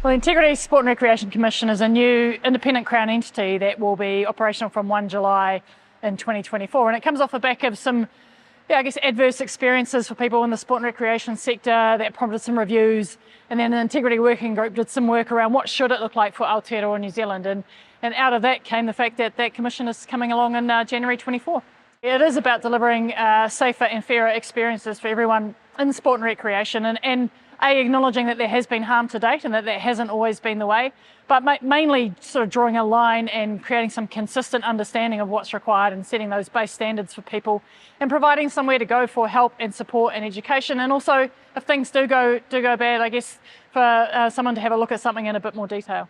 Well, the Integrity Sport and Recreation Commission is a new independent Crown entity that will be operational from 1 July in 2024, and it comes off the back of some, adverse experiences for people in the sport and recreation sector that prompted some reviews, and then the Integrity Working Group did some work around what should it look like for Aotearoa New Zealand, and out of that came the fact that that commission is coming along in January 24. It is about delivering safer and fairer experiences for everyone in sport and recreation, and acknowledging that there has been harm to date and that hasn't always been the way, but mainly sort of drawing a line and creating some consistent understanding of what's required and setting those base standards for people and providing somewhere to go for help and support and education. And also, if things do go bad, I guess for someone to have a look at something in a bit more detail.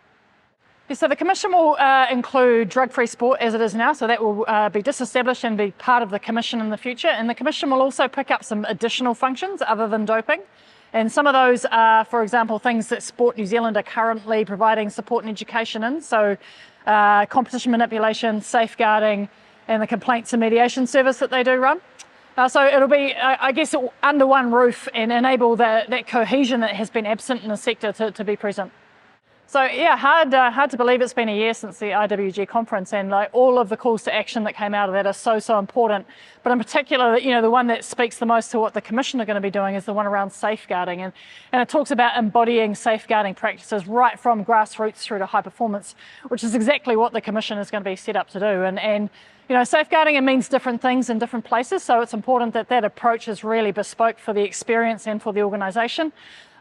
So the Commission will include drug-free sport as it is now, so that will be disestablished and be part of the Commission in the future. And the Commission will also pick up some additional functions other than doping. And some of those are, for example, things that Sport New Zealand are currently providing support and education in. So competition manipulation, safeguarding, and the complaints and mediation service that they do run. So it'll be, under one roof and enable that cohesion that has been absent in the sector to be present. So yeah, hard to believe it's been a year since the IWG conference, and all of the calls to action that came out of that are so important. But in particular, the one that speaks the most to what the Commission are going to be doing is the one around safeguarding, and it talks about embodying safeguarding practices right from grassroots through to high performance, which is exactly what the Commission is going to be set up to do. And safeguarding, it means different things in different places, so it's important that that approach is really bespoke for the experience and for the organisation.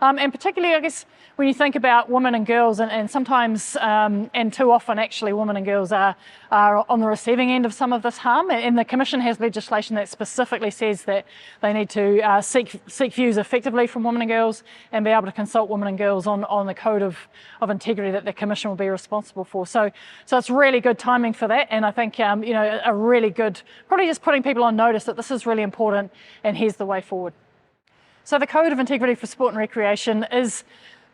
And particularly, I guess, when you think about women and girls, and sometimes, and too often actually, women and girls are on the receiving end of some of this harm, and the Commission has legislation that specifically says that they need to seek views effectively from women and girls and be able to consult women and girls on the code of integrity that the Commission will be responsible for. So it's really good timing for that, and I think, a really good, probably just putting people on notice that this is really important and here's the way forward. So the Code of Integrity for Sport and Recreation is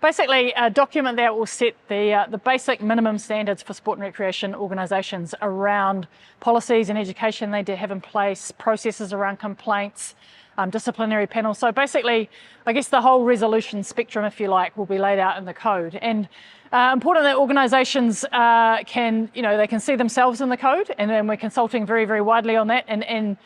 basically a document that will set the basic minimum standards for sport and recreation organisations around policies and education they do have in place, processes around complaints, disciplinary panels. So basically, I guess the whole resolution spectrum, if you like, will be laid out in the code. And important that organisations they can see themselves in the code, and then we're consulting very, very widely on that. And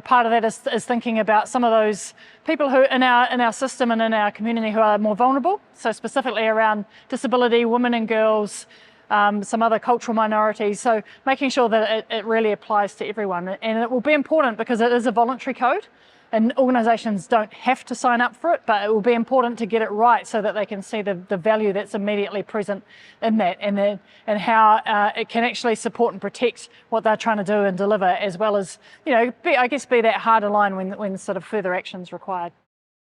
part of that is thinking about some of those people who in our system and in our community who are more vulnerable. So specifically around disability, women and girls, some other cultural minorities. So making sure that it really applies to everyone. And it will be important because it is a voluntary code, and organisations don't have to sign up for it, but it will be important to get it right so that they can see the value that's immediately present in that, and how it can actually support and protect what they're trying to do and deliver, as well as, be that harder line when sort of further action is required.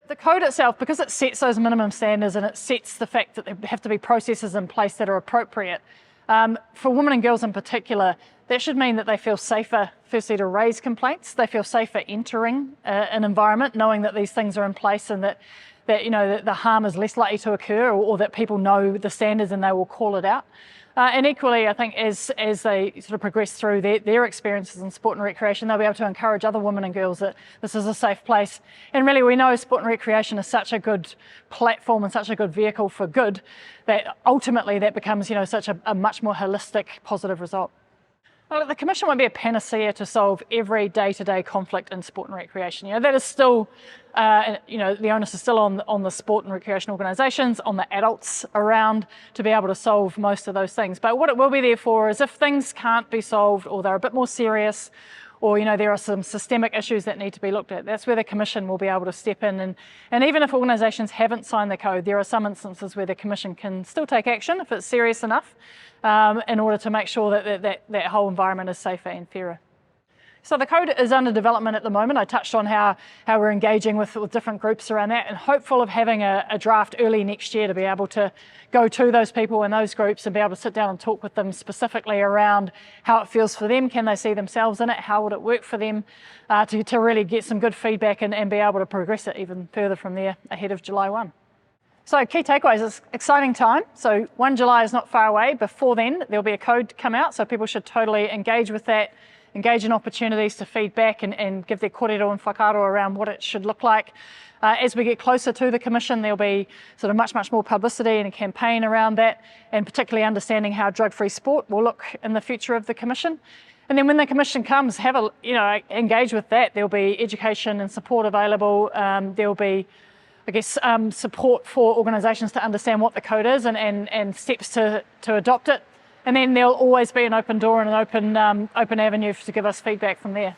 The code itself, because it sets those minimum standards and it sets the fact that there have to be processes in place that are appropriate, for women and girls in particular, that should mean that they feel safer, firstly, to raise complaints. They feel safer entering an environment, knowing that these things are in place and that the harm is less likely to occur, or that people know the standards and they will call it out. And equally, I think as they sort of progress through their experiences in sport and recreation, they'll be able to encourage other women and girls that this is a safe place. And really, we know sport and recreation is such a good platform and such a good vehicle for good that ultimately that becomes, such a much more holistic, positive result. Well, the Commission won't be a panacea to solve every day-to-day conflict in sport and recreation. That is still, the onus is still on the sport and recreation organisations, on the adults around to be able to solve most of those things. But what it will be there for is if things can't be solved, or they're a bit more serious, or there are some systemic issues that need to be looked at, that's where the Commission will be able to step in. And even if organisations haven't signed the code, there are some instances where the Commission can still take action if it's serious enough, in order to make sure that whole environment is safer and fairer. So the code is under development at the moment. I touched on how we're engaging with different groups around that, and hopeful of having a draft early next year to be able to go to those people in those groups and be able to sit down and talk with them specifically around how it feels for them. Can they see themselves in it? How would it work for them? To really get some good feedback and be able to progress it even further from there ahead of July 1. So key takeaways, it's exciting time. So 1 July is not far away. Before then, there'll be a code come out, so people should totally engage with that, engage in opportunities to feed back and give their kōrero and whakaaro around what it should look like. As we get closer to the Commission, there'll be sort of much more publicity and a campaign around that, and particularly understanding how drug-free sport will look in the future of the Commission. And then when the Commission comes, engage with that. There'll be education and support available. There'll be, I guess, support for organisations to understand what the code is and steps to adopt it. And then there'll always be an open door and an open avenue to give us feedback from there.